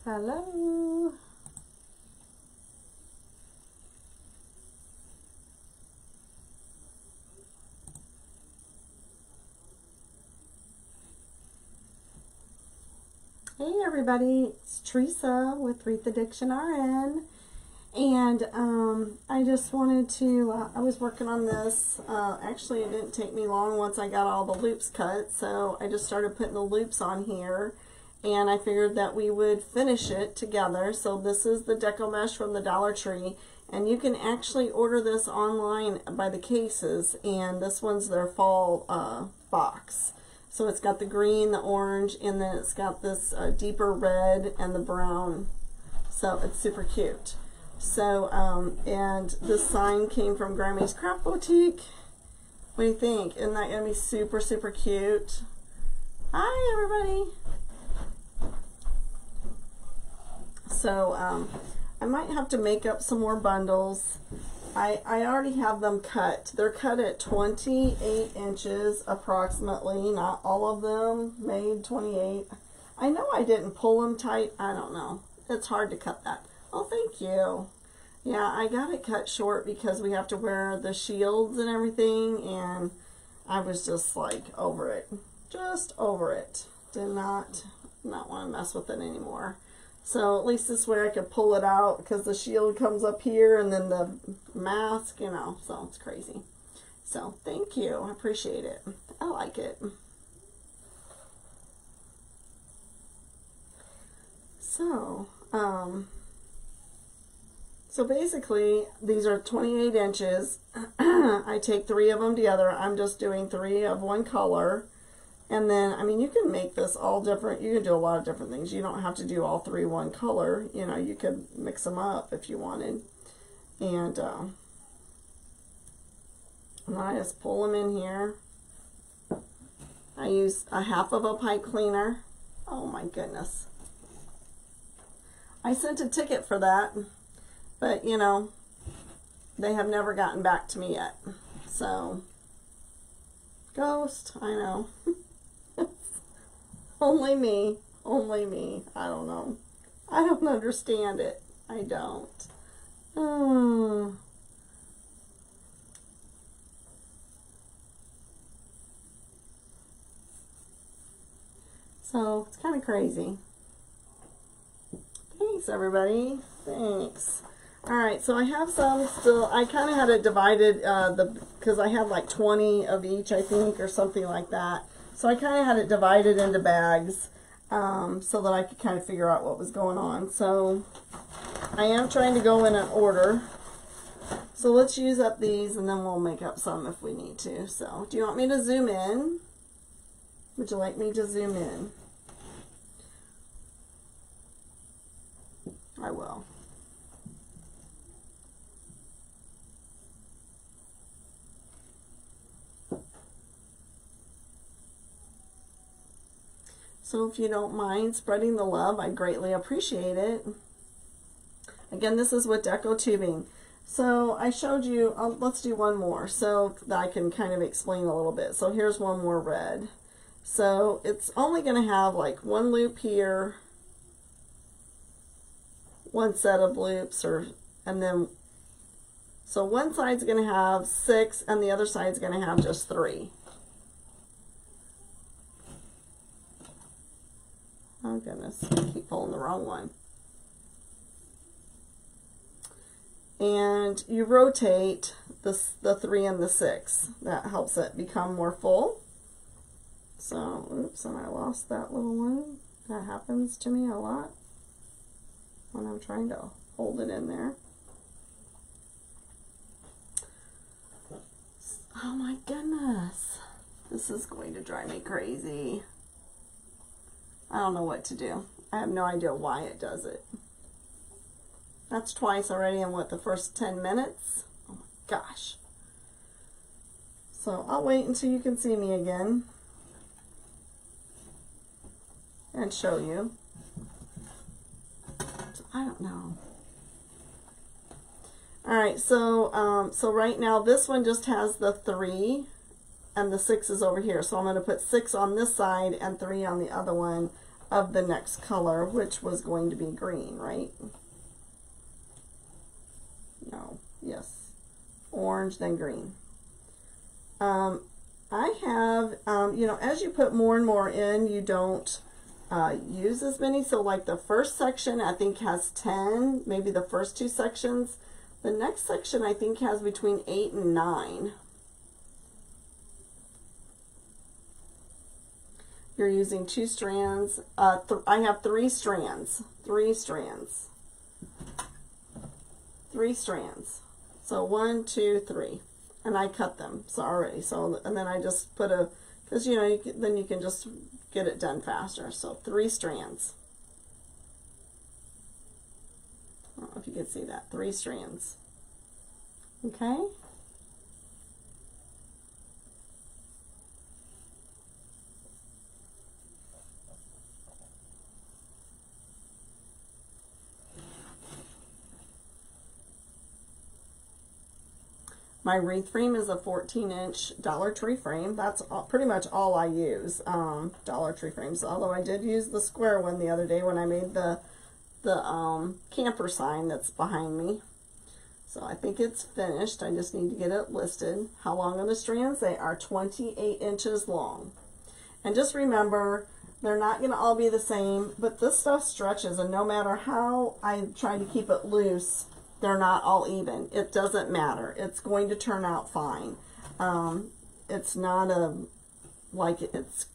Hello. Hey everybody, it's Teresa with Wreath Addiction RN, and I just wanted to, I was working on this, actually it didn't take me long once I got all the loops cut, so I just started putting the loops on here, and I figured that we would finish it together. So this is the Deco Mesh from the Dollar Tree, and you can actually order this online by the cases, and this one's their fall box. So it's got the green, the orange, and then it's got this deeper red and the brown. So it's super cute. So, and this sign came from Grammy's Craft Boutique. What do you think? Isn't that going to be super, super cute? Hi, everybody. So, I might have to make up some more bundles. I already have them cut. They're cut at 28 inches approximately. Not all of them made 28. I know I didn't pull them tight. I don't know. It's hard to cut that. Oh, thank you. Yeah, I got it cut short because we have to wear the shields and everything, and I was just like over it. Just over it. Did not want to mess with it anymore. So at least this way I could pull it out because the shield comes up here and then the mask, you know, so it's crazy. So thank you. I appreciate it. I like it. So, so basically these are 28 inches. I take 3 of them together. I'm just doing 3 of one color. And then, I mean, you can make this all different. You can do a lot of different things. You don't have to do all 3 one color. You know, you could mix them up if you wanted. And I just pull them in here. I use a half of a pipe cleaner. Oh my goodness. I sent a ticket for that. But, you know, they have never gotten back to me yet. So, ghost, I know. Only me. Only me. I don't know. I don't understand it. I don't. So, it's kind of crazy. Thanks, everybody. Thanks. Alright, so I have some still. I kind of had it divided because I had like 20 of each, I think, or something like that. So I kind of had it divided into bags so that I could kind of figure out what was going on. So I am trying to go in an order. So let's use up these and then we'll make up some if we need to. So do you want me to zoom in? Would you like me to zoom in? I will. So if you don't mind spreading the love, I greatly appreciate it. Again, this is with Deco tubing. So I showed you, let's do one more so that I can kind of explain a little bit. So here's one more red. So it's only going to have like 1 loop here, 1 set of loops, and then, so one side's going to have 6 and the other side's going to have just 3. Oh goodness, I keep pulling the wrong one. And you rotate the 3 and the 6. That helps it become more full. So, oops, and I lost that little one. That happens to me a lot when I'm trying to hold it in there. Oh my goodness. This is going to drive me crazy. I don't know what to do. I have no idea why it does it. That's twice already in what, the first 10 minutes? Oh my gosh. So I'll wait until you can see me again and show you. So I don't know. Alright, so so right now this one just has the 3 and the 6 is over here. So I'm going to put 6 on this side and 3 on the other one. of the next color, which was going to be green, right? No, yes, orange, then green. I have, you know, as you put more and more in, you don't use as many. So like the first section, I think has 10, maybe the first two sections. The next section, I think, has between 8 and 9. You're using 2 strands. I have 3 strands. 3 strands. 3 strands. So 1, 2, 3. And I cut them so already. So, and then I just put a, because you know, then you can just get it done faster. So 3 strands. I don't know if you can see that. 3 strands. Okay. My wreath frame is a 14-inch Dollar Tree frame. That's pretty much all I use, Dollar Tree frames. Although I did use the square one the other day when I made the camper sign that's behind me. So I think it's finished. I just need to get it listed. How long are the strands? They are 28 inches long. And just remember, they're not going to all be the same, but this stuff stretches, and no matter how I try to keep it loose, they're not all even. It doesn't matter. It's going to turn out fine. It's not a, like it's,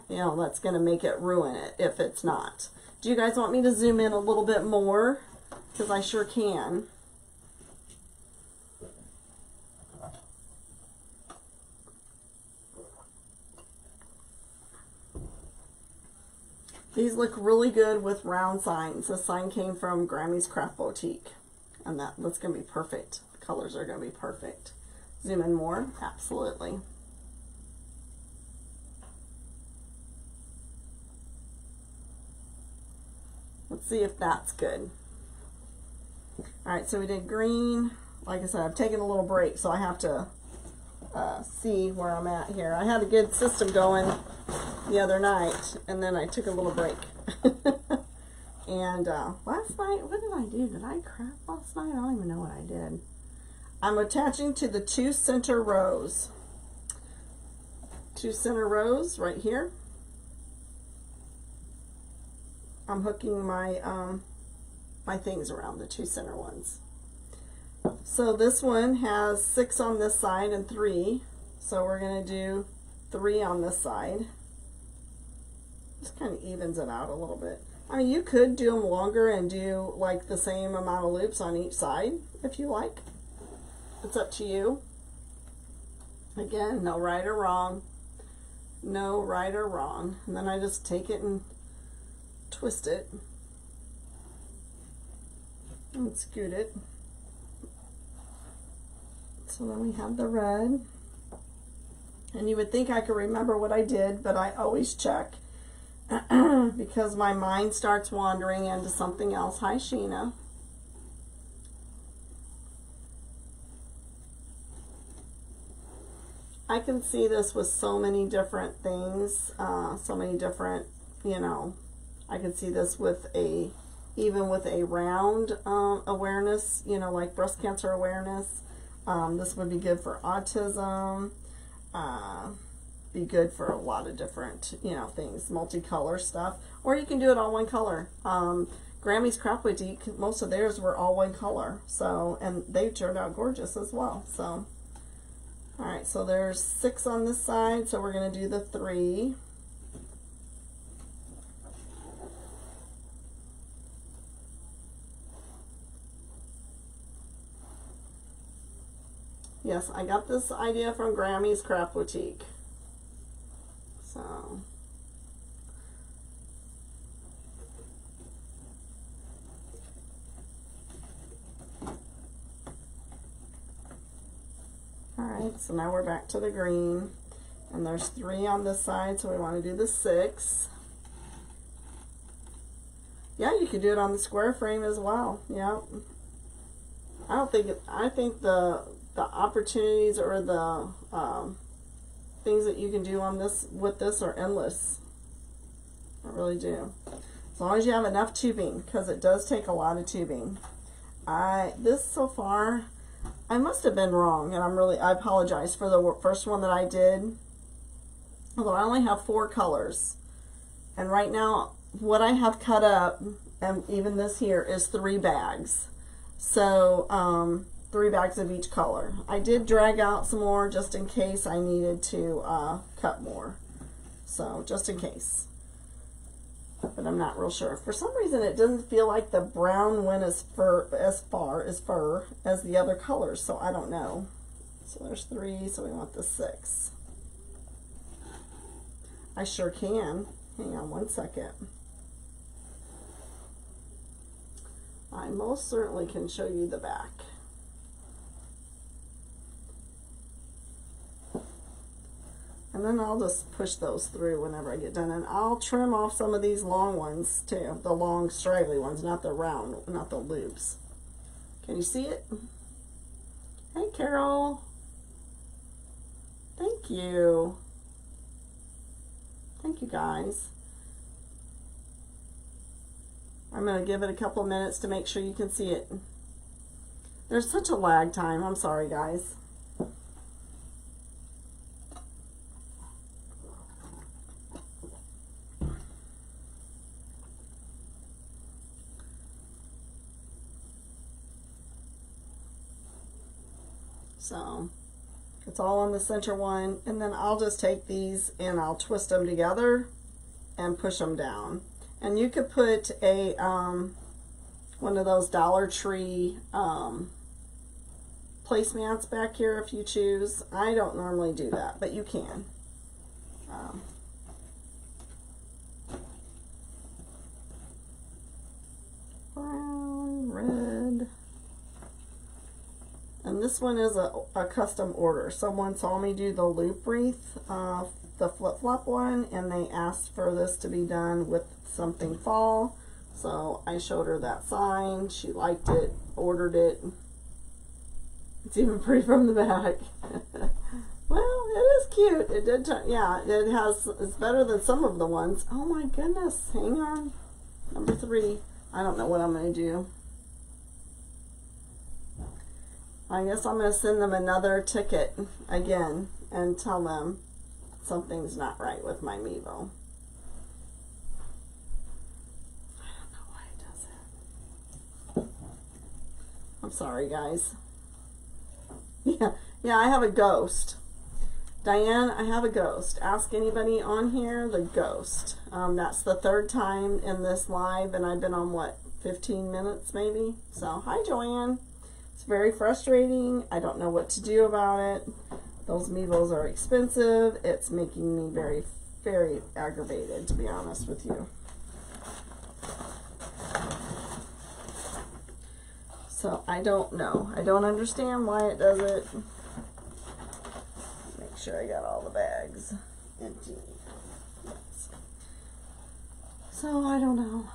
you know, that's going to make it ruin it if it's not. Do you guys want me to zoom in a little bit more? Because I sure can. These look really good with round signs. This sign came from Grammy's Craft Boutique. And that's going to be perfect. The colors are going to be perfect. Zoom in more? Absolutely. Let's see if that's good. Alright, so we did green. Like I said, I've taken a little break, so I have to see where I'm at here. I had a good system going the other night, and then I took a little break. And last night, what did I do? Did I craft last night? I don't even know what I did. I'm attaching to the 2 center rows. 2 center rows right here. I'm hooking my my things around the 2 center ones. So this one has 6 on this side and 3. So we're going to do 3 on this side. Just kind of evens it out a little bit. I mean, you could do them longer and do like the same amount of loops on each side if you like. It's up to you. Again, no right or wrong. No right or wrong. And then I just take it and twist it and scoot it. So then we have the red. And you would think I could remember what I did, but I always check. Because my mind starts wandering into something else. Hi, Sheena. I can see this with so many different things, so many different, you know, I can see this with even with a round awareness, you know, like breast cancer awareness. This would be good for autism. Be good for a lot of different, you know, things, multicolor stuff, or you can do it all one color. Grammy's Craft Boutique, most of theirs were all one color, so, and they turned out gorgeous as well. So, all right, so there's 6 on this side, so we're going to do the 3. Yes, I got this idea from Grammy's Craft Boutique. So, alright, so now we're back to the green, and there's 3 on this side, so we want to do the 6. Yeah, you could do it on the square frame as well. Yeah, I think the opportunities or the things that you can do on this with this are endless. I really do. As long as you have enough tubing, because it does take a lot of tubing. This so far, I must have been wrong, and I apologize for the first one that I did. Although I only have 4 colors. And right now, what I have cut up, and even this here, is 3 bags. So, 3 bags of each color. I did drag out some more just in case I needed to cut more. So, just in case. But I'm not real sure. For some reason, it doesn't feel like the brown went as far as the other colors, so I don't know. So there's 3, so we want the 6. I sure can. Hang on one second. I most certainly can show you the back. And then I'll just push those through whenever I get done. And I'll trim off some of these long ones too. The long straggly ones, not the round, not the loops. Can you see it? Hey, Carol. Thank you. Thank you, guys. I'm going to give it a couple minutes to make sure you can see it. There's such a lag time. I'm sorry, guys. So it's all on the center one, and then I'll just take these and I'll twist them together and push them down. And you could put a one of those Dollar Tree placemats back here if you choose. I don't normally do that, but you can. Brown, red. And this one is a custom order. Someone saw me do the loop wreath, the flip-flop one, and they asked for this to be done with something fall. So I showed her that sign. She liked it, ordered it. It's even pretty from the back. Well, it is cute. It did, yeah, it's better than some of the ones. Oh my goodness, hang on. Number 3. I don't know what I'm going to do. I guess I'm going to send them another ticket again and tell them something's not right with my Mevo. I don't know why it does that. I'm sorry, guys. Yeah, I have a ghost. Diane, I have a ghost. Ask anybody on here, the ghost. That's the 3rd time in this live, and I've been on, what, 15 minutes maybe? So, hi, Joanne. It's very frustrating. I don't know what to do about it. Those Mevos are expensive. It's making me very, very aggravated, to be honest with you. So I don't know. I don't understand why it does it. Make sure I got all the bags empty. Yes. So I don't know.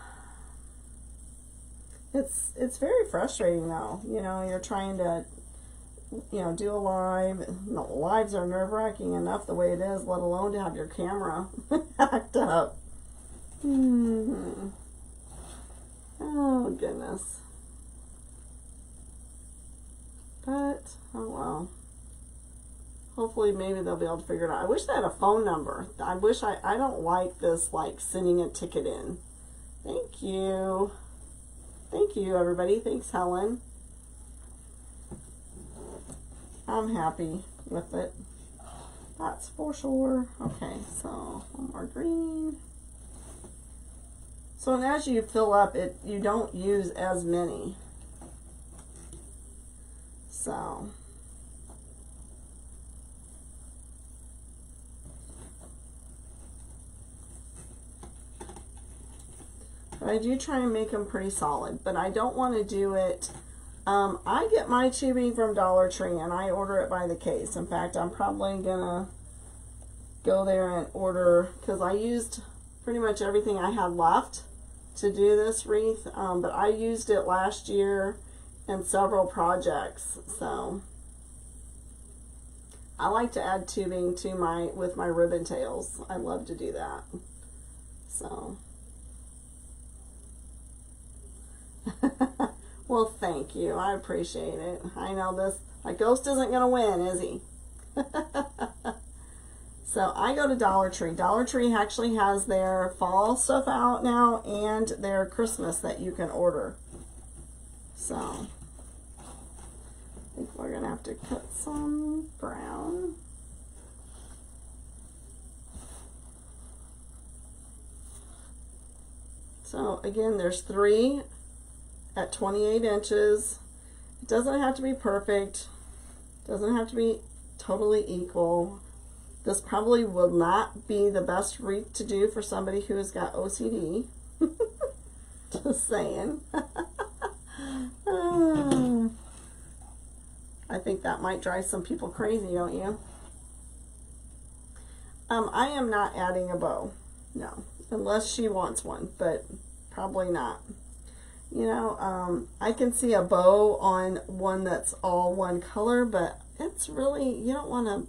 It's very frustrating though. You know, you're trying to, you know, do a live. No, lives are nerve-wracking enough the way it is, let alone to have your camera hacked up. Oh goodness. But oh well. Hopefully maybe they'll be able to figure it out. I wish they had a phone number. I don't like this, like sending a ticket in. Thank you. Thank you, everybody. Thanks, Helen. I'm happy with it. That's for sure. Okay, so one more green. So, and as you fill up, you don't use as many. So, but I do try and make them pretty solid, but I don't want to do it. I get my tubing from Dollar Tree and I order it by the case. In fact, I'm probably gonna go there and order, because I used pretty much everything I had left to do this wreath, but I used it last year in several projects. So I like to add tubing to with my ribbon tails. I love to do that. So, well, thank you. I appreciate it. I know this, my ghost isn't going to win, is he? So I go to Dollar Tree. Dollar Tree actually has their fall stuff out now and their Christmas that you can order. So I think we're going to have to cut some brown. So again, there's 3 at 28 inches. It doesn't have to be perfect. It doesn't have to be totally equal. This probably will not be the best wreath to do for somebody who has got OCD. Just saying. I think that might drive some people crazy, don't you? I am not adding a bow. No. Unless she wants one, but probably not. You know, I can see a bow on one that's all one color, but it's really, you don't want to,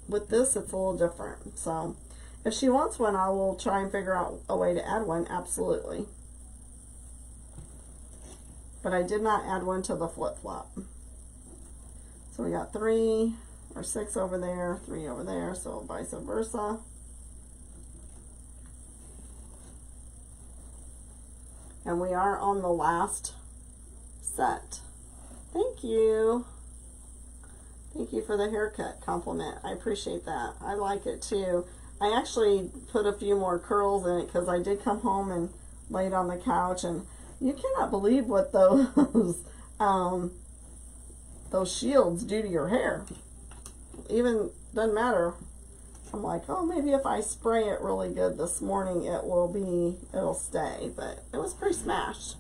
with this it's a little different. So if she wants one, I will try and figure out a way to add one, absolutely. But I did not add one to the flip-flop. So we got 3 or 6 over there, 3 over there, so vice versa. And we are on the last set. Thank you. Thank you for the haircut compliment. I appreciate that. I like it too. I actually put a few more curls in it because I did come home and laid on the couch, and you cannot believe what those shields do to your hair. Even doesn't matter. I'm like, oh, maybe if I spray it really good this morning, it'll stay. But it was pretty smashed.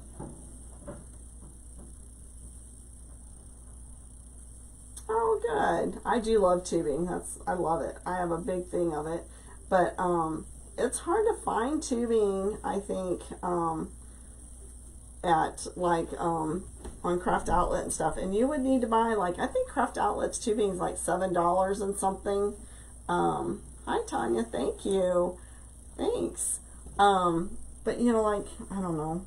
Oh, good. I do love tubing. I love it. I have a big thing of it. But it's hard to find tubing, I think, at like on Craft Outlet and stuff. And you would need to buy, like, I think Craft Outlet's tubing is like $7 and something. Hi Tanya, thank you. Thanks. But you know, like, I don't know.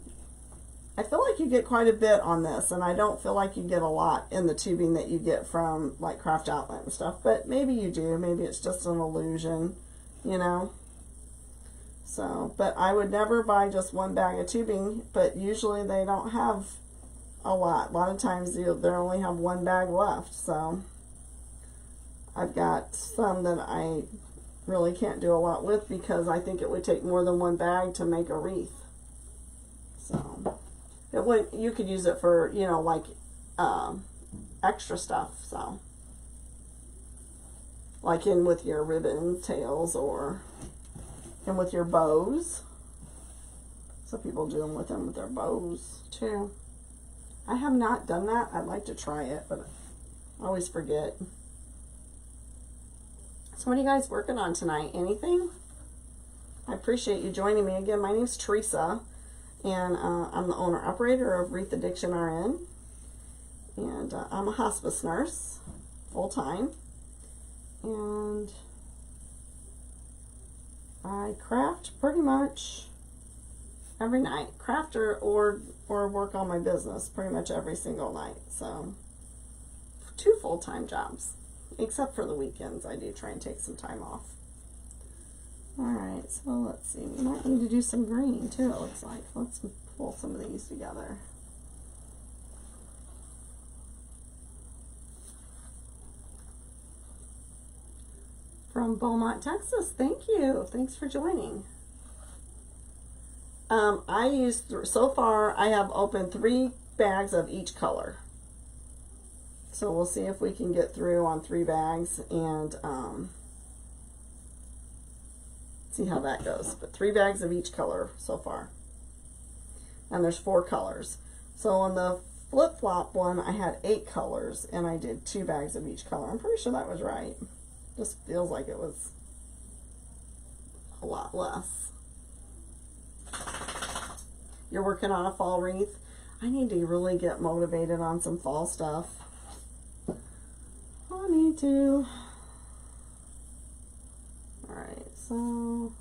I feel like you get quite a bit on this, and I don't feel like you get a lot in the tubing that you get from like Craft Outlet and stuff, but maybe you do. Maybe it's just an illusion, you know. So, but I would never buy just one bag of tubing, but usually they don't have a lot. A lot of times they only have one bag left, so I've got some that I really can't do a lot with because I think it would take more than one bag to make a wreath. So it would, you could use it for, you know, like extra stuff. So like in with your ribbon tails or in with your bows. Some people do them with their bows too. I have not done that. I'd like to try it, but I always forget. So what are you guys working on tonight? Anything? I appreciate you joining me. Again, my name's Teresa, and I'm the owner-operator of Wreath Addiction RN. And I'm a hospice nurse, full-time. And I craft pretty much every night. Craft or work on my business pretty much every single night. So 2 full-time jobs. Except for the weekends, I do try and take some time off. Alright, so let's see. We might need to do some green too, it looks like. Let's pull some of these together. From Beaumont, Texas. Thank you. Thanks for joining. So far, I have opened 3 bags of each color. So we'll see if we can get through on 3 bags and see how that goes. But 3 bags of each color so far. And there's 4 colors. So on the flip-flop one, I had 8 colors and I did 2 bags of each color. I'm pretty sure that was right. Just feels like it was a lot less. You're working on a fall wreath? I need to really get motivated on some fall stuff. I need to. Alright, so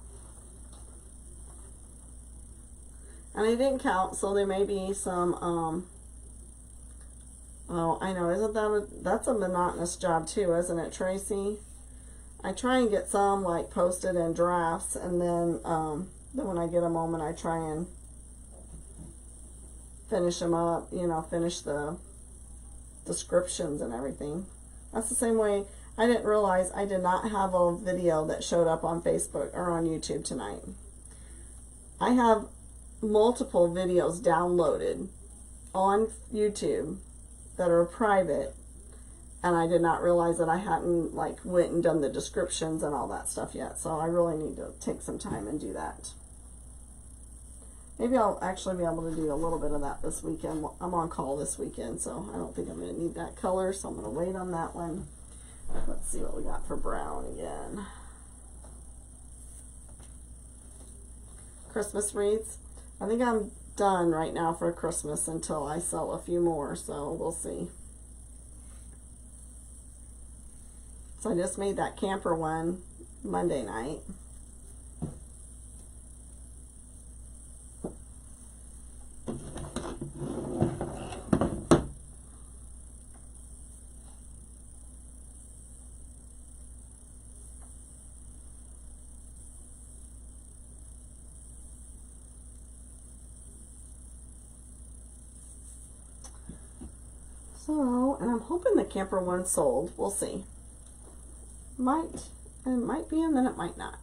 And I didn't count, so there may be some, oh, I know, isn't that that's a monotonous job too, isn't it, Tracy? I try and get some like posted in drafts, and then when I get a moment, I try and finish them up, you know, finish the descriptions and everything. That's the same way. I didn't realize I did not have a video that showed up on Facebook or on YouTube tonight. I have multiple videos downloaded on YouTube that are private, and I did not realize that I hadn't like went and done the descriptions and all that stuff yet, so I really need to take some time and do that. Maybe I'll actually be able to do a little bit of that this weekend. I'm on call this weekend, so I don't think I'm going to need that color, so I'm going to wait on that one. Let's see what we got for brown again. Christmas wreaths. I think I'm done right now for Christmas until I sell a few more, so we'll see. So I just made that camper one Monday night. So, and I'm hoping the camper one sold. We'll see. It might be, and then it might not.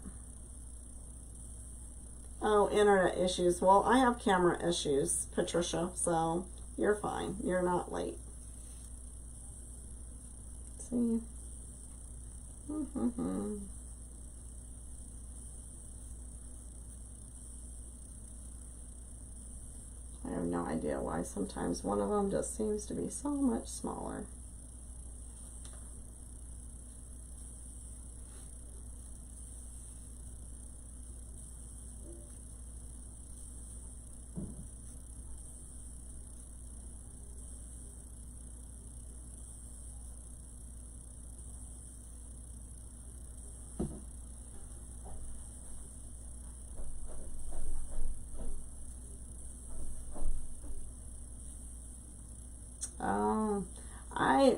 Oh, internet issues. Well, I have camera issues, Patricia, so you're fine. You're not late. See? I have no idea why sometimes one of them just seems to be so much smaller.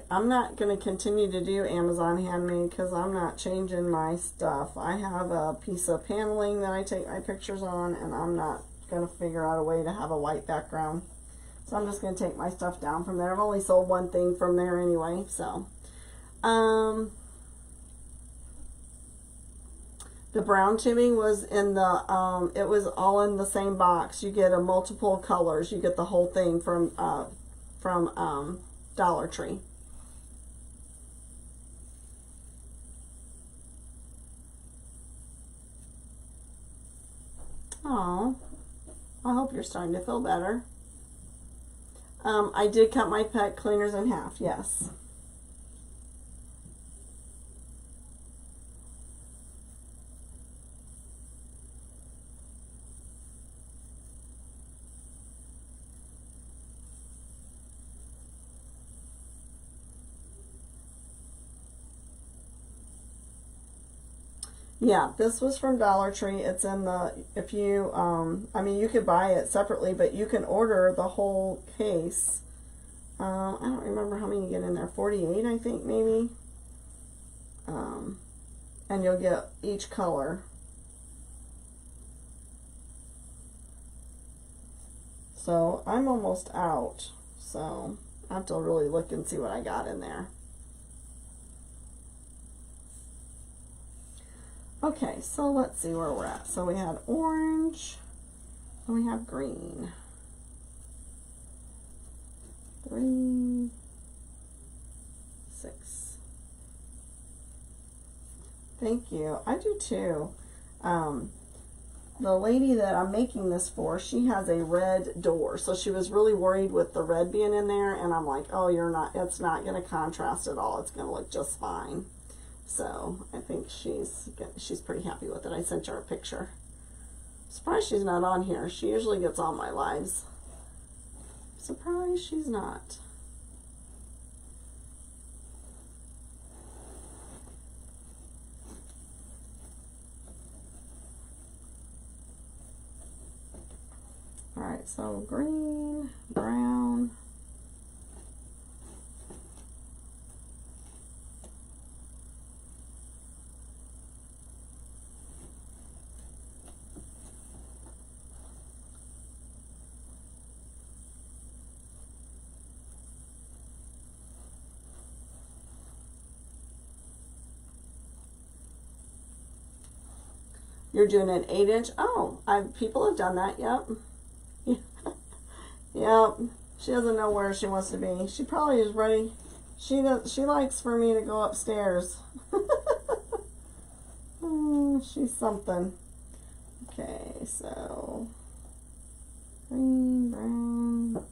I'm not going to continue to do Amazon Handmade because I'm not changing my stuff. I have a piece of paneling that I take my pictures on, and I'm not going to figure out a way to have a white background. So I'm just going to take my stuff down from there. I've only sold one thing from there anyway, so. The brown tubing was in the, it was all in the same box. You get a multiple colors. You get the whole thing from Dollar Tree. Oh, I hope you're starting to feel better. I did cut my pet cleaners in half, yes. Yeah, this was from Dollar Tree. It's in the, if you, I mean, you could buy it separately, but you can order the whole case. I don't remember how many you get in there, 48, I think, maybe. And you'll get each color. So I'm almost out, so I have to really look and see what I got in there. Okay, so let's see where we're at. So we had orange, and we have green. 3, 6. Thank you. I do too. The lady that I'm making this for, she has a red door, so she was really worried with the red being in there, and I'm like, oh, it's not going to contrast at all. It's going to look just fine. So I think she's pretty happy with it. I sent her a picture. Surprised she's not on here. She usually gets on my lives. Surprised she's not. All right. right, so green, brown, you're doing an 8-inch. Oh, people have done that. Yep. Yep. She doesn't know where she wants to be. She probably is ready. She likes for me to go upstairs. She's something. Okay, so green, brown,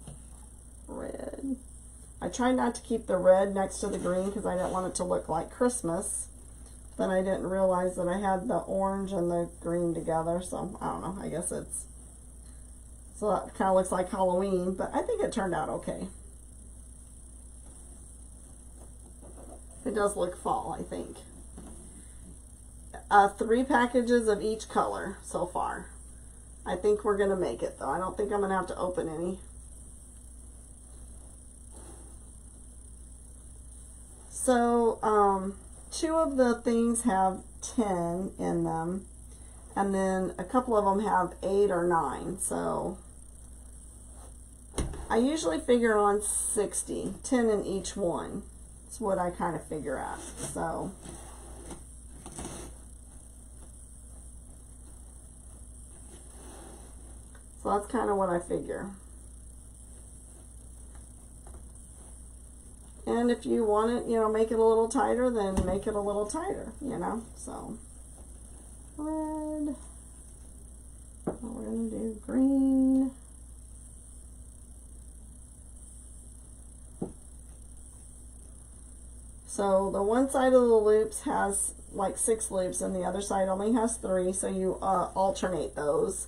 red. I try not to keep the red next to the green because I didn't want it to look like Christmas. Then I didn't realize that I had the orange and the green together, so I don't know. I guess it's, so that kind of looks like Halloween, but I think it turned out okay. It does look fall, I think. 3 packages of each color so far. I think we're gonna make it though. I don't think I'm gonna have to open any. So, 2 of the things have 10 in them, and then a couple of them have 8 or 9. So I usually figure on 60, 10 in each one. That's what I kind of figure out. So that's kind of what I figure. And if you want it, you know, make it a little tighter, then make it a little tighter, you know. So red. We're going to do green. So the one side of the loops has like 6 loops and the other side only has 3. So you alternate those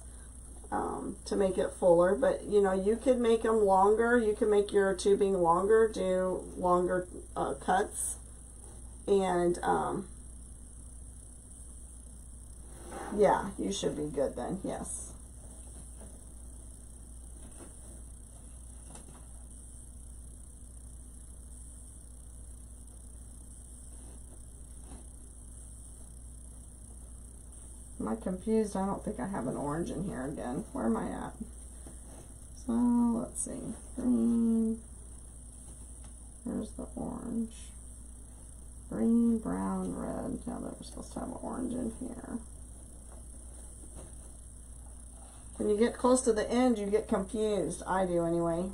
to make it fuller. But you know, you could make them longer. You can make your tubing longer, do longer cuts. And yeah, you should be good then, yes. Am I confused? I don't think I have an orange in here again. Where am I at? So let's see. Green. Where's the orange? Green, brown, red. Yeah, they're supposed to have an orange in here. When you get close to the end, you get confused. I do anyway.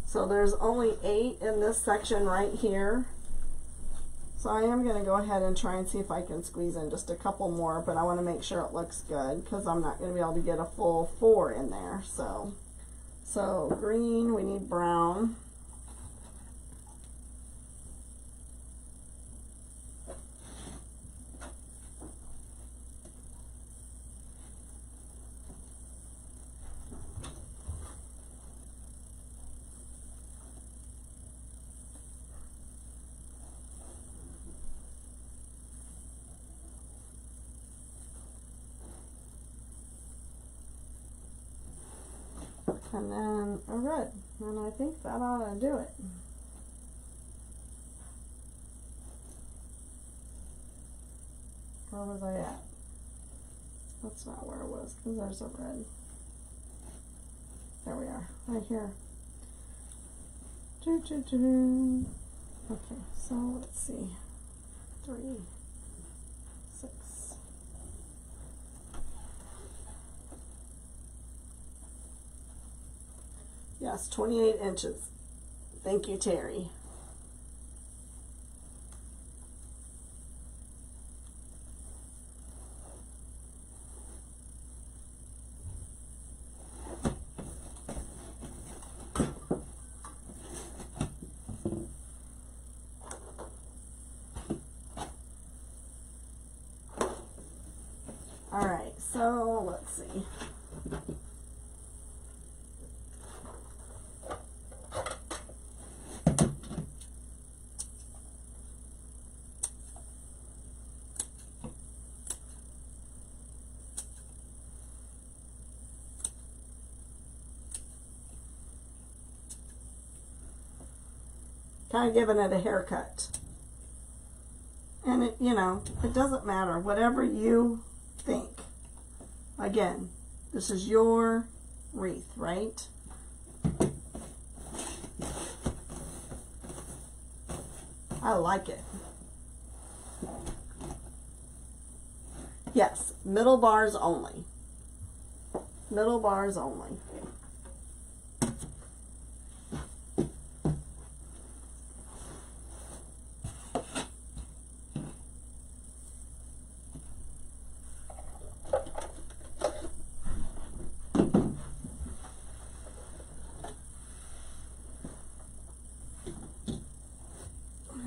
So there's only 8 in this section right here. So I am going to go ahead and try and see if I can squeeze in just a couple more, but I want to make sure it looks good because I'm not going to be able to get a full 4 in there. So green, we need brown. And then a red, and I think that ought to do it. Where was I at? That's not where it was, because there's a red. There we are, right here. Okay, so let's see. 3, 6. Yes, 28 inches. Thank you, Terry. kind of giving it a haircut. And it, you know, it doesn't matter, whatever you think. Again, this is your wreath, right? I like it. Yes, middle bars only. Middle bars only.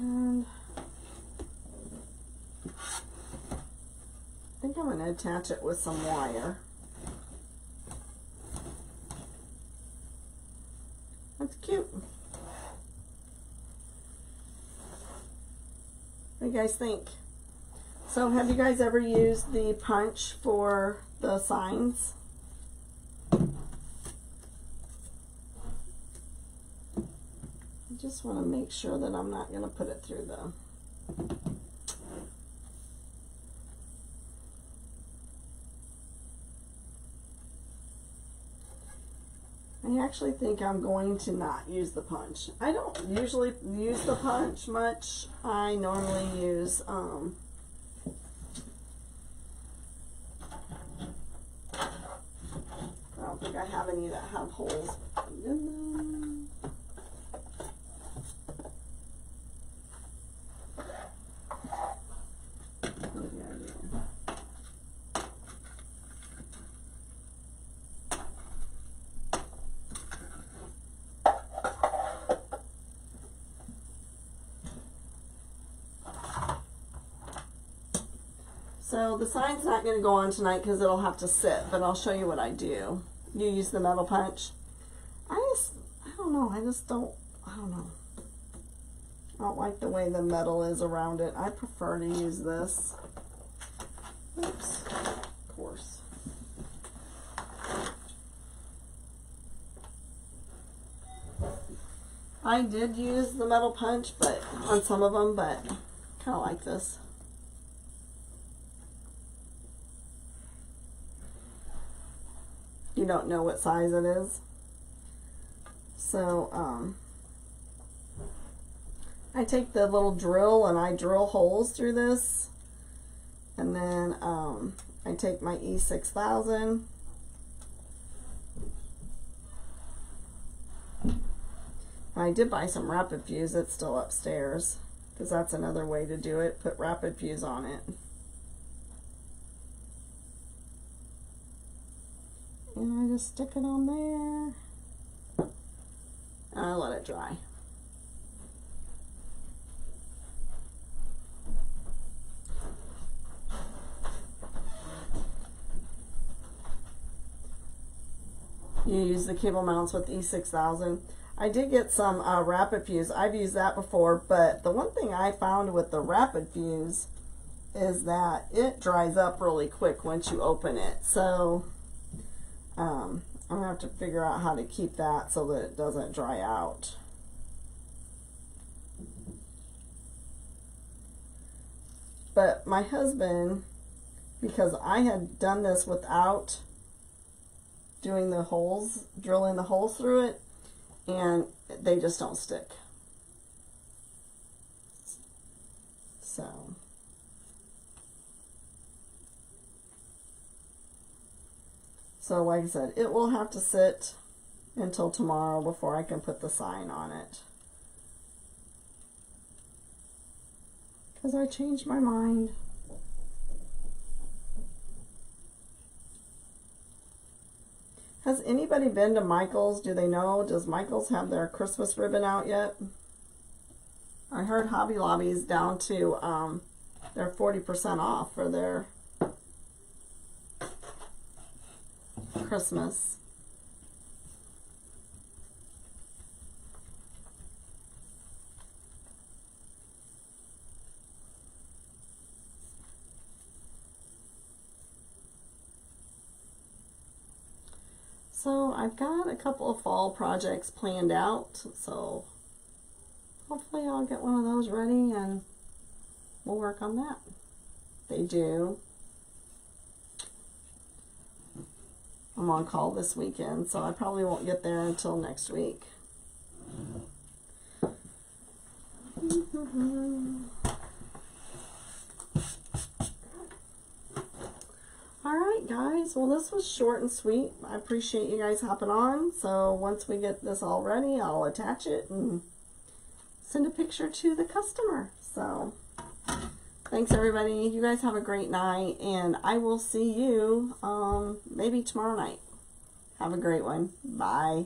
And I think I'm going to attach it with some wire. That's cute. What do you guys think? So have you guys ever used the punch for the signs? I just want to make sure that I'm not going to put it through the... I actually think I'm going to not use the punch. I don't usually use the punch much. I normally use I don't think I have any that have holes in them. So the sign's not going to go on tonight because it'll have to sit, but I'll show you what I do. You use the metal punch. I don't know, I don't know. I don't like the way the metal is around it. I prefer to use this. Oops, of course. I did use the metal punch, but on some of them, but kind of like this. You don't know what size it is. So I take the little drill and I drill holes through this, and then I take my E6000 I did buy some rapid fuse. It's still upstairs because that's another way to do it. Put rapid fuse on it. And I just stick it on there. And I let it dry. You use the cable mounts with E6000. I did get some rapid fuse. I've used that before, but the one thing I found with the rapid fuse is that it dries up really quick once you open it. So I'm gonna have to figure out how to keep that so that it doesn't dry out. But my husband, because I had done this without doing the holes, drilling the holes through it, and they just don't stick. So like I said, it will have to sit until tomorrow before I can put the sign on it, because I changed my mind. Has anybody been to Michael's? Do they know? Does Michael's have their Christmas ribbon out yet? I heard Hobby Lobby's down to they're 40% off for their Christmas. So I've got a couple of fall projects planned out, so hopefully I'll get one of those ready and we'll work on that. They do. I'm on call this weekend, so I probably won't get there until next week. Alright guys, well this was short and sweet. I appreciate you guys hopping on. So once we get this all ready, I'll attach it and send a picture to the customer. So thanks everybody. You guys have a great night, and I will see you maybe tomorrow night. Have a great one. Bye.